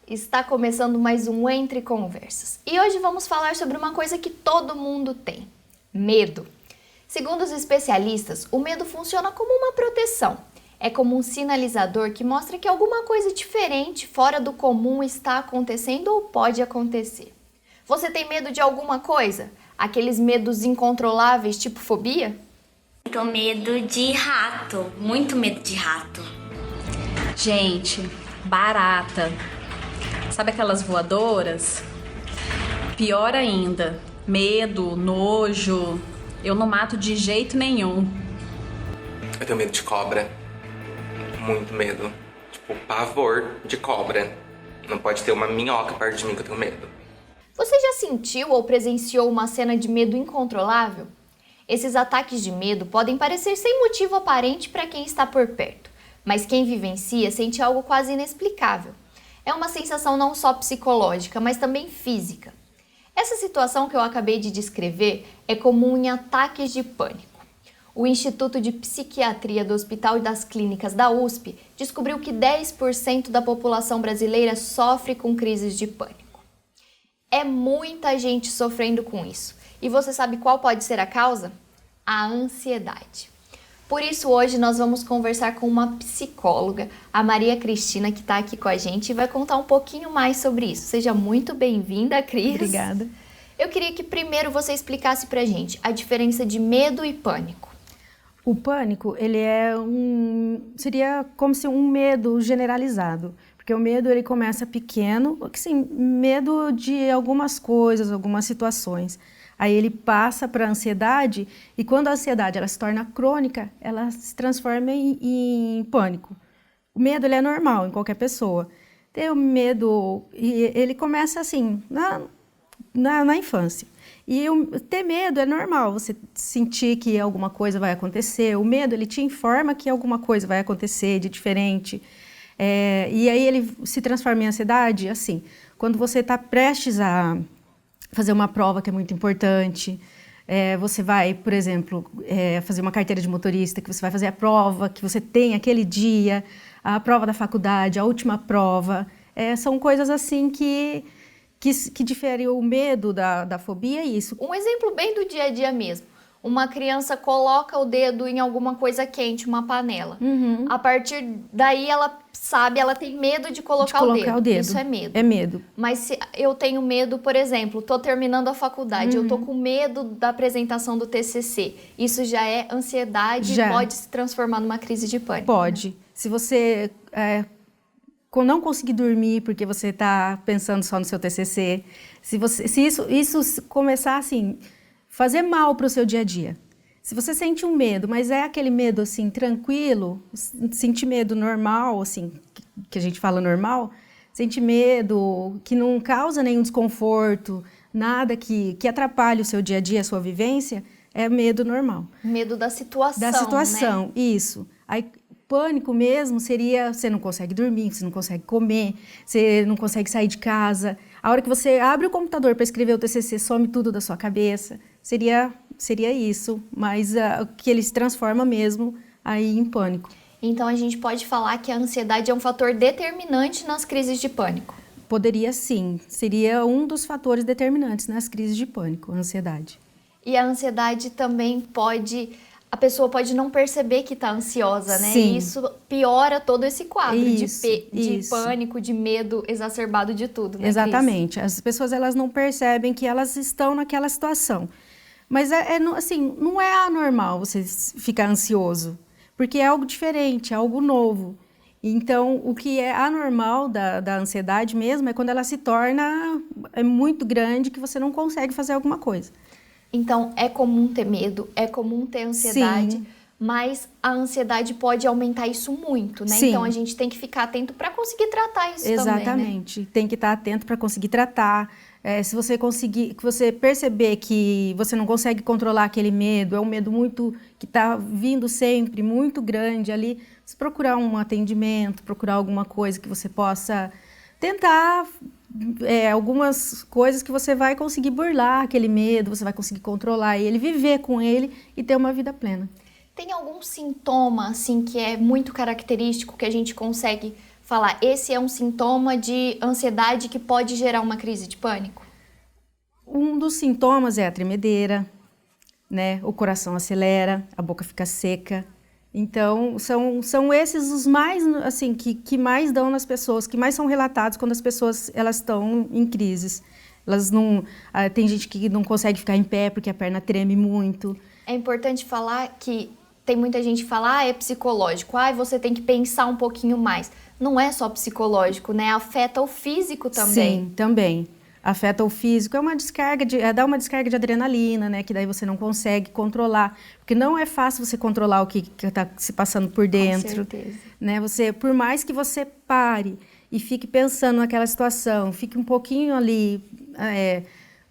Está começando mais um Entre Conversas. E hoje vamos falar sobre uma coisa que todo mundo tem: medo. Segundo os especialistas, o medo funciona como uma proteção. É como um sinalizador que mostra que alguma coisa diferente, fora do comum, está acontecendo ou pode acontecer. Você tem medo de alguma coisa? Aqueles medos incontroláveis, tipo fobia? Tô medo de rato, muito medo de rato. Gente, barata. Sabe aquelas voadoras? Pior ainda, medo, nojo. Eu não mato de jeito nenhum. Eu tenho medo de cobra. Muito medo. Tipo, pavor de cobra. Não pode ter uma minhoca perto de mim que eu tenho medo. Você já sentiu ou presenciou uma cena de medo incontrolável? Esses ataques de medo podem parecer sem motivo aparente para quem está por perto, mas quem vivencia sente algo quase inexplicável. É uma sensação não só psicológica, mas também física. Essa situação que eu acabei de descrever é comum em ataques de pânico. O Instituto de Psiquiatria do Hospital e das Clínicas da USP descobriu que 10% da população brasileira sofre com crises de pânico. É muita gente sofrendo com isso. E você sabe qual pode ser a causa? A ansiedade. Por isso, hoje nós vamos conversar com uma psicóloga, a Maria Cristina, que está aqui com a gente e vai contar um pouquinho mais sobre isso. Seja muito bem-vinda, Cris. Obrigada. Eu queria que primeiro você explicasse pra gente a diferença de medo e pânico. O pânico, ele seria como se um medo generalizado, porque o medo ele começa pequeno, assim, medo de algumas coisas, algumas situações. Aí ele passa para a ansiedade e quando a ansiedade ela se torna crônica, ela se transforma em pânico. O medo ele é normal em qualquer pessoa. Ter o medo, ele começa assim, na infância. E ter medo é normal, você sentir que alguma coisa vai acontecer. O medo ele te informa que alguma coisa vai acontecer de diferente. E aí ele se transforma em ansiedade, assim, quando você está prestes a fazer uma prova que é muito importante, você vai, por exemplo, fazer uma carteira de motorista, que você vai fazer a prova, que você tem aquele dia, a prova da faculdade, a última prova, são coisas assim que diferem o medo da fobia, é isso. Um exemplo bem do dia a dia mesmo. Uma criança coloca o dedo em alguma coisa quente, uma panela. Uhum. A partir daí ela tem medo de colocar o dedo. Isso é medo. É medo. Mas se eu tenho medo, por exemplo, tô terminando a faculdade, eu tô com medo da apresentação do TCC. Isso já é ansiedade e pode se transformar numa crise de pânico. Pode. Né? Se você não conseguir dormir porque você está pensando só no seu TCC, se isso começar assim, fazer mal para o seu dia a dia. Se você sente um medo, mas é aquele medo assim tranquilo, sentir medo normal, assim, que a gente fala normal, sentir medo que não causa nenhum desconforto, nada que atrapalhe o seu dia a dia, a sua vivência, é medo normal. Medo da situação, Da situação, né? isso. Aí, pânico mesmo seria você não consegue dormir, você não consegue comer, você não consegue sair de casa. A hora que você abre o computador para escrever o TCC, some tudo da sua cabeça. Seria isso, mas que ele se transforma mesmo aí em pânico. Então a gente pode falar que a ansiedade é um fator determinante nas crises de pânico. Poderia sim, seria um dos fatores determinantes nas crises de pânico, a ansiedade. E a ansiedade também a pessoa pode não perceber que está ansiosa, né? Sim. E isso piora todo esse quadro de Isso. pânico, de medo exacerbado de tudo, né, Exatamente. As pessoas elas não percebem que elas estão naquela situação. Mas assim, não é anormal você ficar ansioso, porque é algo diferente, é algo novo. Então, o que é anormal da ansiedade mesmo é quando ela se torna muito grande que você não consegue fazer alguma coisa. Então, é comum ter medo, é comum ter ansiedade, Sim. Mas a ansiedade pode aumentar isso muito, né? Sim. Então, a gente tem que ficar atento para conseguir tratar isso também, né? Exatamente. Tem que estar atento para conseguir tratar. Se você você perceber que você não consegue controlar aquele medo, é um medo muito que está vindo sempre, muito grande ali, você procurar um atendimento, procurar alguma coisa que você possa tentar, algumas coisas que você vai conseguir burlar aquele medo, você vai conseguir controlar ele, viver com ele e ter uma vida plena. Tem algum sintoma, assim, que é muito característico, que a gente consegue falar, esse é um sintoma de ansiedade que pode gerar uma crise de pânico? Um dos sintomas é a tremedeira, né? O coração acelera, a boca fica seca. Então, são esses os mais, assim, que mais dão nas pessoas, que mais são relatados quando as pessoas elas estão em crises. Elas não... tem gente que não consegue ficar em pé porque a perna treme muito. É importante falar que tem muita gente que fala, é psicológico, você tem que pensar um pouquinho mais. Não é só psicológico, né? Afeta o físico também. Sim, também. Afeta o físico, dá uma descarga de adrenalina, né? Que daí você não consegue controlar. Porque não é fácil você controlar o que está se passando por dentro. Com certeza. Né? Por mais que você pare e fique pensando naquela situação, fique um pouquinho ali,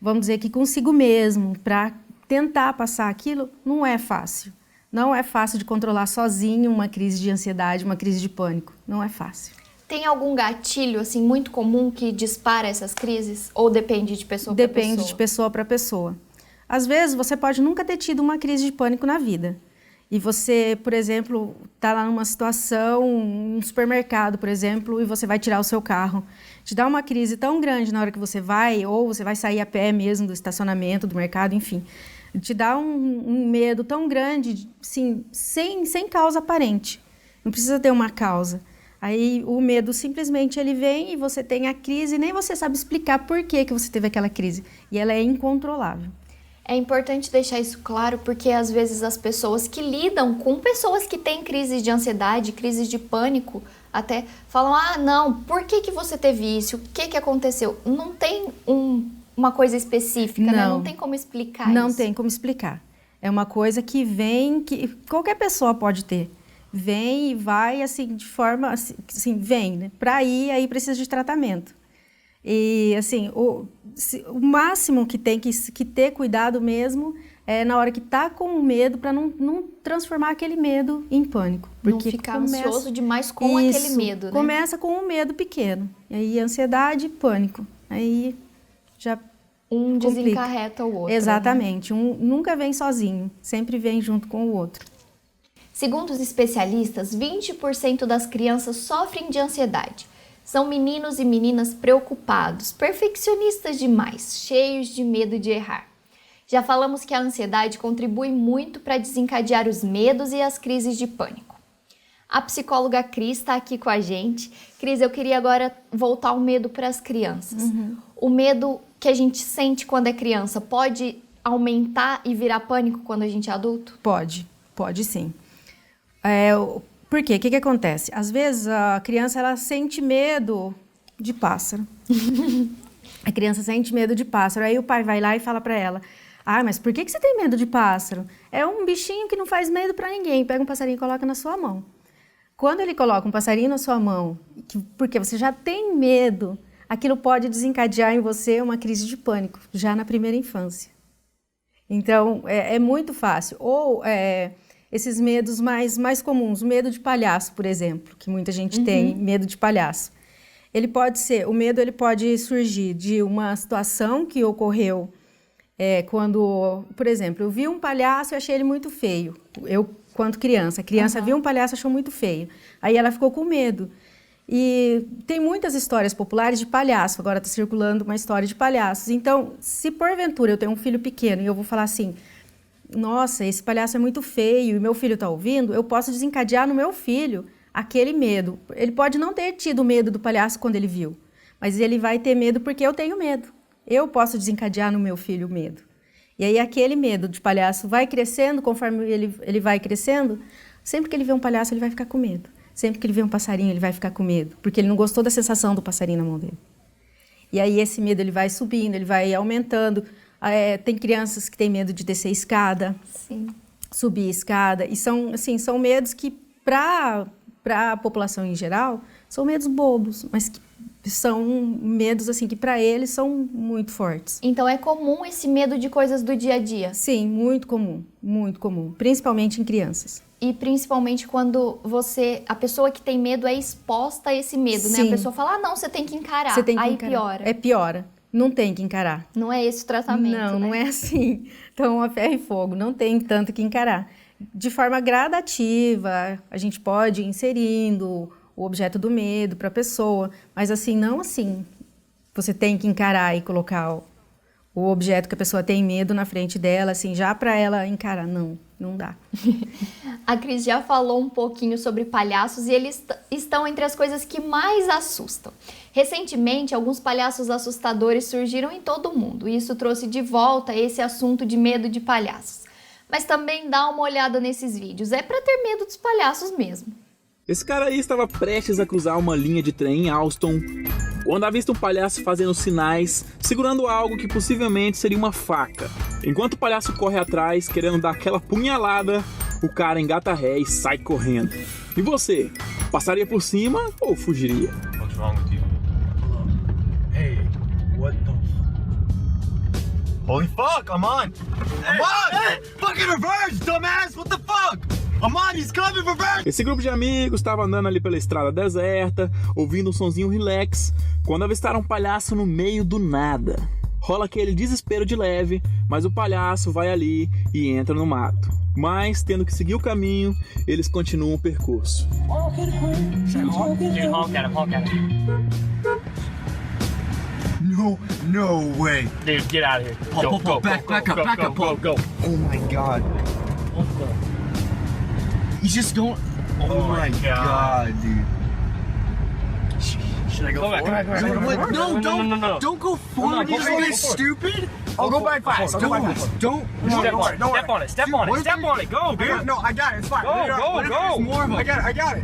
vamos dizer que consigo mesmo, para tentar passar aquilo, não é fácil. Não é fácil de controlar sozinho uma crise de ansiedade, uma crise de pânico. Não é fácil. Tem algum gatilho, assim, muito comum que dispara essas crises? Ou depende de pessoa para pessoa? Depende de pessoa para pessoa. Às vezes, você pode nunca ter tido uma crise de pânico na vida. E você, por exemplo, está lá numa situação, um supermercado, por exemplo, e você vai tirar o seu carro. Te dá uma crise tão grande na hora que você vai, ou você vai sair a pé mesmo do estacionamento, do mercado, enfim. Te dá um medo tão grande, assim, sem causa aparente. Não precisa ter uma causa. Aí o medo simplesmente ele vem e você tem a crise e nem você sabe explicar por que você teve aquela crise. E ela é incontrolável. É importante deixar isso claro porque às vezes as pessoas que lidam com pessoas que têm crises de ansiedade, crises de pânico, até falam, não, por que você teve isso? O que aconteceu? Não tem uma coisa específica, né? Não tem como explicar isso. Não tem como explicar. É uma coisa que vem, que qualquer pessoa pode ter. Vem e vai, assim, de forma, assim, vem, né? Para ir, aí precisa de tratamento. E, assim, o máximo que tem que ter cuidado mesmo é na hora que tá com medo, para não transformar aquele medo em pânico. Porque não ficar ansioso demais com aquele medo, né? Começa com um medo pequeno. E aí, ansiedade e pânico. Aí, já um complica. Desencarreta o outro. Exatamente. Né? Um nunca vem sozinho, sempre vem junto com o outro. Segundo os especialistas, 20% das crianças sofrem de ansiedade. São meninos e meninas preocupados, perfeccionistas demais, cheios de medo de errar. Já falamos que a ansiedade contribui muito para desencadear os medos e as crises de pânico. A psicóloga Cris está aqui com a gente. Cris, eu queria agora voltar ao medo para as crianças. O medo que a gente sente quando é criança pode aumentar e virar pânico quando a gente é adulto? Pode sim. Por quê? O que acontece? Às vezes a criança ela sente medo de pássaro. A criança sente medo de pássaro. Aí o pai vai lá e fala para ela, mas por que você tem medo de pássaro? É um bichinho que não faz medo para ninguém. Pega um passarinho e coloca na sua mão. Quando ele coloca um passarinho na sua mão, porque você já tem medo, aquilo pode desencadear em você uma crise de pânico, já na primeira infância. Então, é muito fácil. Ou esses medos mais comuns, o medo de palhaço, por exemplo, que muita gente tem, medo de palhaço. O medo ele pode surgir de uma situação que ocorreu quando, por exemplo, eu vi um palhaço e achei ele muito feio. Eu, quando criança, a criança viu um palhaço e achou muito feio. Aí ela ficou com medo. E tem muitas histórias populares de palhaço, agora está circulando uma história de palhaços. Então, se porventura eu tenho um filho pequeno e eu vou falar assim, nossa, esse palhaço é muito feio e meu filho está ouvindo, eu posso desencadear no meu filho aquele medo. Ele pode não ter tido medo do palhaço quando ele viu, mas ele vai ter medo porque eu tenho medo. Eu posso desencadear no meu filho o medo. E aí aquele medo de palhaço vai crescendo, conforme ele vai crescendo, sempre que ele vê um palhaço ele vai ficar com medo. Sempre que ele vê um passarinho ele vai ficar com medo, porque ele não gostou da sensação do passarinho na mão dele. E aí esse medo ele vai subindo, ele vai aumentando. Tem crianças que têm medo de descer escada, subir escada. E são medos que, para a população em geral, são medos bobos, mas que são medos assim, que para eles são muito fortes. Então é comum esse medo de coisas do dia a dia? Sim, muito comum, principalmente em crianças. E principalmente quando a pessoa que tem medo é exposta a esse medo, né? A pessoa fala, não, você tem que encarar, aí piora. Piora. Não tem que encarar. Não é esse o tratamento, Não, né? não é assim. Então, a ferro e fogo, não tem tanto que encarar. De forma gradativa, a gente pode ir inserindo o objeto do medo para a pessoa, mas assim, não assim, você tem que encarar e colocar o objeto que a pessoa tem medo na frente dela, assim, já para ela encarar, não dá. A Cris já falou um pouquinho sobre palhaços e eles estão entre as coisas que mais assustam. Recentemente, alguns palhaços assustadores surgiram em todo o mundo e isso trouxe de volta esse assunto de medo de palhaços. Mas também dá uma olhada nesses vídeos, é para ter medo dos palhaços mesmo. Esse cara aí estava prestes a cruzar uma linha de trem em Alston, quando avista um palhaço fazendo sinais, segurando algo que possivelmente seria uma faca. Enquanto o palhaço corre atrás, querendo dar aquela punhalada, o cara engata ré e sai correndo. E você, passaria por cima ou fugiria? What's wrong with you? Hey, what the... Holy fuck, I'm on! I'm on! Hey, fucking reverse, dumbass! What the fuck? I'm on, he's coming, reverse! Esse grupo de amigos estava andando ali pela estrada deserta, ouvindo um sonzinho relax, quando avistaram um palhaço no meio do nada. Rola aquele desespero de leve, mas o palhaço vai ali e entra no mato. Mas, tendo que seguir o caminho, eles continuam o percurso. Dude, honk at him. No way. Dude, get out of here. Go, back up. Oh my god. He's just going... Oh my god, dude. Should I go forward? No. Don't go forward. You're so stupid. I'll go back fast. Don't. Step on it. Go, dude. No, I got it. It's fine. Go. I got it.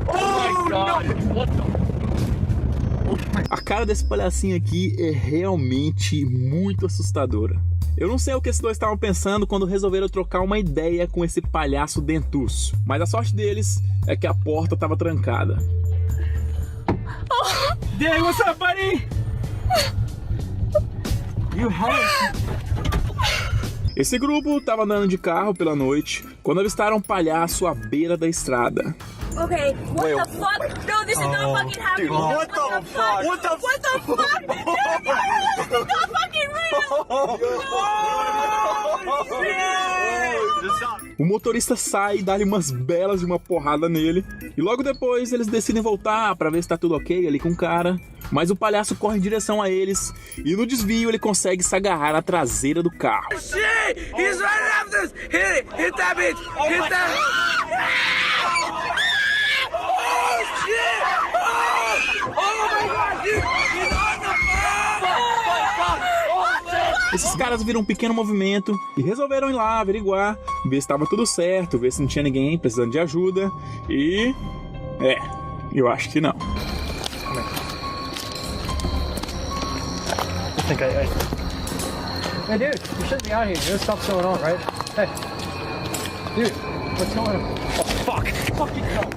Oh, no. What the... A cara desse palhacinho aqui é realmente muito assustadora. Eu não sei o que esses dois estavam pensando quando resolveram trocar uma ideia com esse palhaço dentuço. Mas a sorte deles é que a porta estava trancada. Hey, what's up, buddy? You hurt. Esse grupo estava andando de carro pela noite quando avistaram um palhaço à beira da estrada. Okay, what the fuck? No, this is not fucking happening. Dude, what the fuck? What the fuck? This is not fucking real. O motorista sai e dá-lhe umas belas de uma porrada nele. E logo depois eles decidem voltar para ver se tá tudo ok ali com o cara. Mas o palhaço corre em direção a eles e no desvio ele consegue se agarrar à traseira do carro. Shit! He's right after us! Hit that bitch! Hit that! Oh shit! Oh my god! He's on the phone! Esses caras viram um pequeno movimento e resolveram ir lá averiguar, ver se estava tudo certo, ver se não tinha ninguém precisando de ajuda. E... eu acho que não. Hey dude, you shouldn't be out here. This stuff's going on, right? Hey. Dude, what's going on? Oh, fuck. Fucking hell.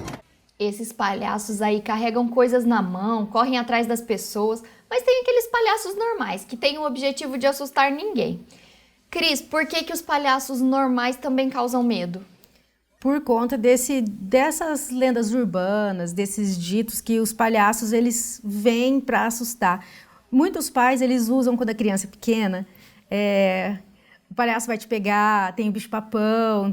Esses palhaços aí carregam coisas na mão, correm atrás das pessoas, mas tem aqueles palhaços normais que têm o objetivo de assustar ninguém. Cris, por que os palhaços normais também causam medo? Por conta dessas lendas urbanas, desses ditos que os palhaços eles vêm para assustar. Muitos pais eles usam quando a criança é pequena, o palhaço vai te pegar, tem o bicho-papão,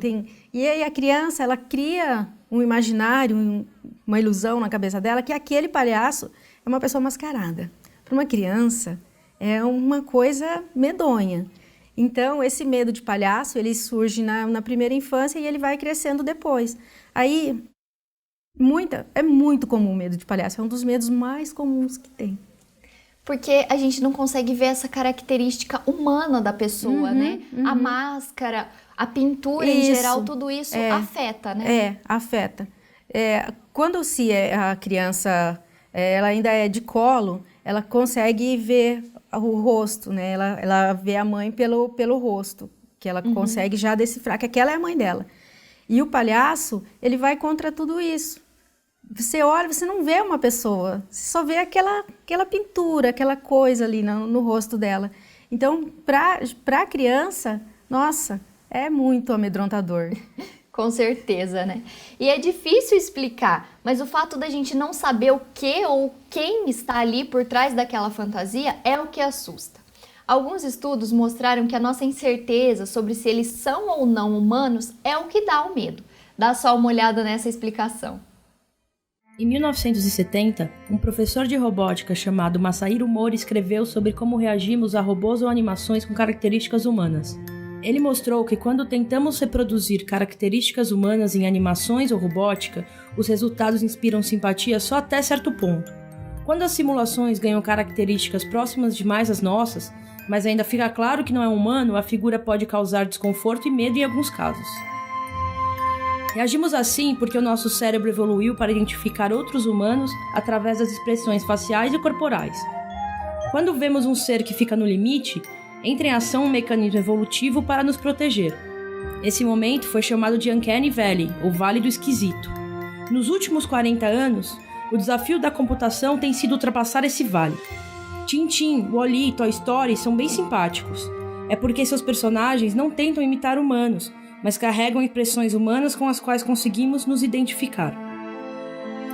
e aí a criança ela cria um imaginário, uma ilusão na cabeça dela que aquele palhaço é uma pessoa mascarada. Para uma criança é uma coisa medonha. Então esse medo de palhaço ele surge na primeira infância e ele vai crescendo depois. Aí é muito comum o medo de palhaço, é um dos medos mais comuns que tem. Porque a gente não consegue ver essa característica humana da pessoa, né? A máscara, a pintura em geral, tudo isso afeta, né? Afeta. Quando a criança ela ainda é de colo, ela consegue ver o rosto, né? Ela vê a mãe pelo rosto, que ela consegue já decifrar que aquela é a mãe dela. E o palhaço, ele vai contra tudo isso. Você olha, você não vê uma pessoa, você só vê aquela pintura, aquela coisa ali no rosto dela. Então, para a criança, nossa, é muito amedrontador. Com certeza, né? E é difícil explicar, mas o fato da gente não saber o que ou quem está ali por trás daquela fantasia é o que assusta. Alguns estudos mostraram que a nossa incerteza sobre se eles são ou não humanos é o que dá o medo. Dá só uma olhada nessa explicação. Em 1970, um professor de robótica chamado Masahiro Mori escreveu sobre como reagimos a robôs ou animações com características humanas. Ele mostrou que quando tentamos reproduzir características humanas em animações ou robótica, os resultados inspiram simpatia só até certo ponto. Quando as simulações ganham características próximas demais às nossas, mas ainda fica claro que não é humano, a figura pode causar desconforto e medo em alguns casos. Reagimos assim porque o nosso cérebro evoluiu para identificar outros humanos através das expressões faciais e corporais. Quando vemos um ser que fica no limite, entra em ação um mecanismo evolutivo para nos proteger. Esse momento foi chamado de Uncanny Valley, ou Vale do Esquisito. Nos últimos 40 anos, o desafio da computação tem sido ultrapassar esse vale. Tintin, Wall-E e Toy Story são bem simpáticos. É porque seus personagens não tentam imitar humanos, mas carregam expressões humanas com as quais conseguimos nos identificar.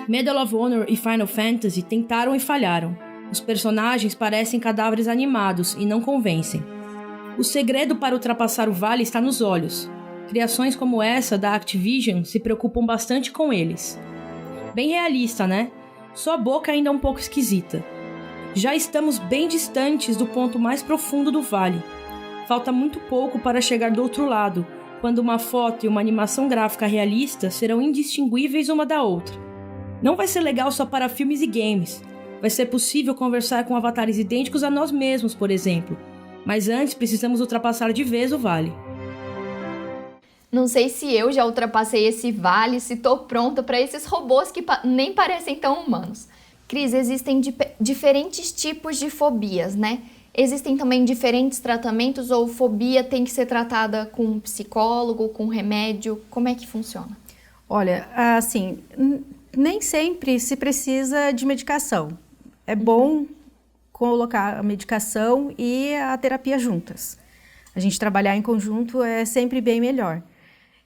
Medal of Honor e Final Fantasy tentaram e falharam. Os personagens parecem cadáveres animados e não convencem. O segredo para ultrapassar o vale está nos olhos. Criações como essa da Activision se preocupam bastante com eles. Bem realista, né? Só a boca ainda é um pouco esquisita. Já estamos bem distantes do ponto mais profundo do vale. Falta muito pouco para chegar do outro lado, quando uma foto e uma animação gráfica realista serão indistinguíveis uma da outra. Não vai ser legal só para filmes e games. Vai ser possível conversar com avatares idênticos a nós mesmos, por exemplo. Mas antes precisamos ultrapassar de vez o vale. Não sei se eu já ultrapassei esse vale, se tô pronta para esses robôs que nem parecem tão humanos. Cris, existem diferentes tipos de fobias, né? Existem também diferentes tratamentos ou fobia tem que ser tratada com um psicólogo, com remédio? Como é que funciona? Olha, assim, nem sempre se precisa de medicação. É bom colocar a medicação e a terapia juntas. A gente trabalhar em conjunto é sempre bem melhor.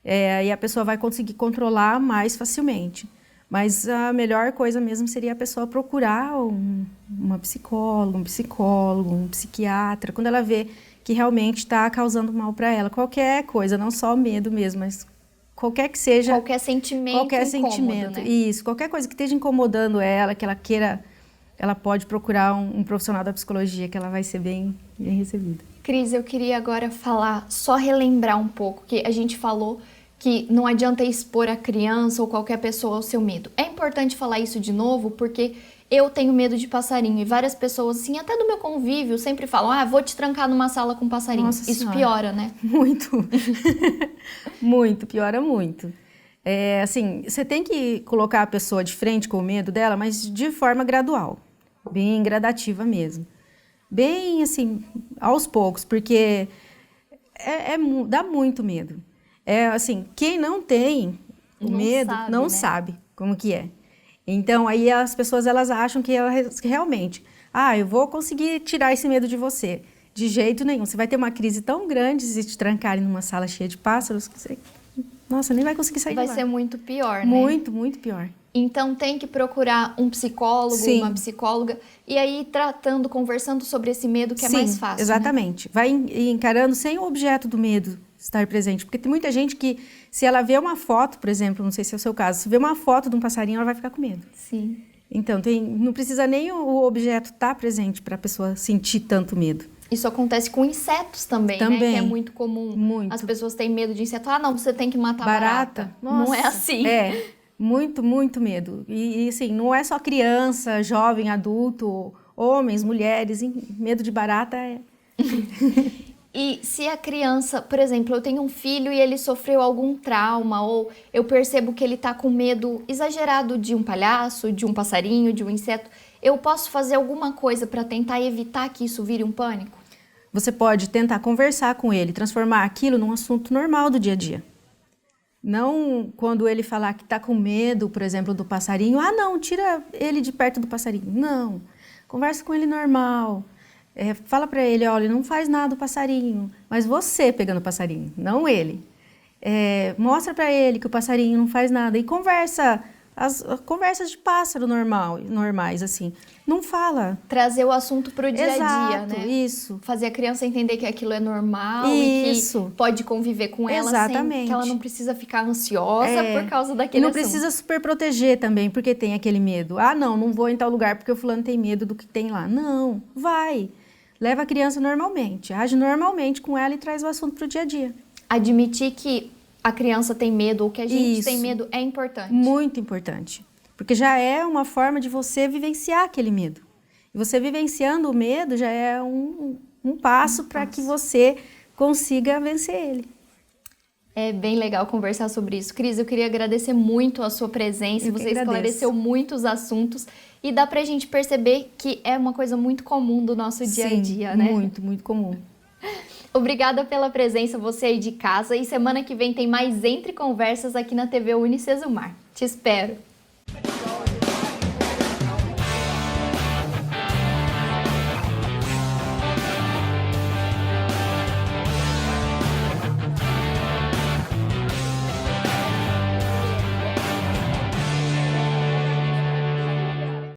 E a pessoa vai conseguir controlar mais facilmente. Mas a melhor coisa mesmo seria a pessoa procurar uma psicóloga, um psicólogo, um psiquiatra, quando ela vê que realmente está causando mal para ela. Qualquer coisa, não só medo mesmo, mas qualquer que seja... Qualquer sentimento Qualquer incômodo, sentimento, né? Isso. Qualquer coisa que esteja incomodando ela, que ela queira, ela pode procurar um profissional da psicologia, que ela vai ser bem recebida. Cris, eu queria agora só relembrar um pouco, que a gente falou que não adianta expor a criança ou qualquer pessoa ao seu medo. É importante falar isso de novo, porque eu tenho medo de passarinho e várias pessoas, assim, até do meu convívio, sempre falam, vou te trancar numa sala com passarinho. Nossa Isso Senhora. piora, né? Muito. Muito, piora muito. Assim, você tem que colocar a pessoa de frente com o medo dela, mas de forma gradual, bem gradativa mesmo. Bem, assim, aos poucos, porque dá muito medo. Assim, quem não tem o medo não sabe como que é. Então, aí as pessoas elas acham que realmente, eu vou conseguir tirar esse medo de você. De jeito nenhum. Você vai ter uma crise tão grande se te trancarem numa sala cheia de pássaros que você, nossa, nem vai conseguir sair de lá. Vai ser muito pior, né? Muito, muito pior. Então tem que procurar um psicólogo, Sim. uma psicóloga, e aí conversando sobre esse medo que é Sim, mais fácil. Exatamente. Né? Vai encarando sem o objeto do medo estar presente. Porque tem muita gente que, se ela vê uma foto, por exemplo, não sei se é o seu caso, se vê uma foto de um passarinho, ela vai ficar com medo. Sim. Então, não precisa nem o objeto estar presente para a pessoa sentir tanto medo. Isso acontece com insetos também, né? Que é muito comum. Muito. As pessoas têm medo de inseto. Não, você tem que matar barata. Nossa, não é assim. Muito, muito medo. E assim, não é só criança, jovem, adulto, homens, mulheres. Medo de barata é... E se a criança, por exemplo, eu tenho um filho e ele sofreu algum trauma, ou eu percebo que ele está com medo exagerado de um palhaço, de um passarinho, de um inseto, eu posso fazer alguma coisa para tentar evitar que isso vire um pânico? Você pode tentar conversar com ele, transformar aquilo num assunto normal do dia a dia. Não quando ele falar que está com medo, por exemplo, do passarinho, não, tira ele de perto do passarinho. Não, conversa com ele normal. Fala para ele, olha, não faz nada o passarinho, mas você pegando o passarinho, não ele. Mostra para ele que o passarinho não faz nada e conversa as conversas de pássaro normais, assim. Não fala. Trazer o assunto pro dia a dia, Exato, né? isso. Fazer a criança entender que aquilo é normal Isso. e que pode conviver com ela sem que ela não precisa ficar ansiosa por causa daquele E não assunto. precisa super proteger também, porque tem aquele medo. Ah, não vou em tal lugar porque o fulano tem medo do que tem lá. Não, vai. Leva a criança normalmente, age normalmente com ela e traz o assunto pro dia a dia. Admitir que a criança tem medo ou que a gente Isso. tem medo é importante. Muito importante. Porque já é uma forma de você vivenciar aquele medo. E você vivenciando o medo já é um passo para que você consiga vencer ele. É bem legal conversar sobre isso. Cris, eu queria agradecer muito a sua presença. Eu que Você agradeço. esclareceu muitos assuntos e dá pra gente perceber que é uma coisa muito comum do nosso dia a dia, né? Muito, muito comum. Obrigada pela presença, você aí de casa. E semana que vem tem mais Entre Conversas aqui na TV Unicesumar. Te espero!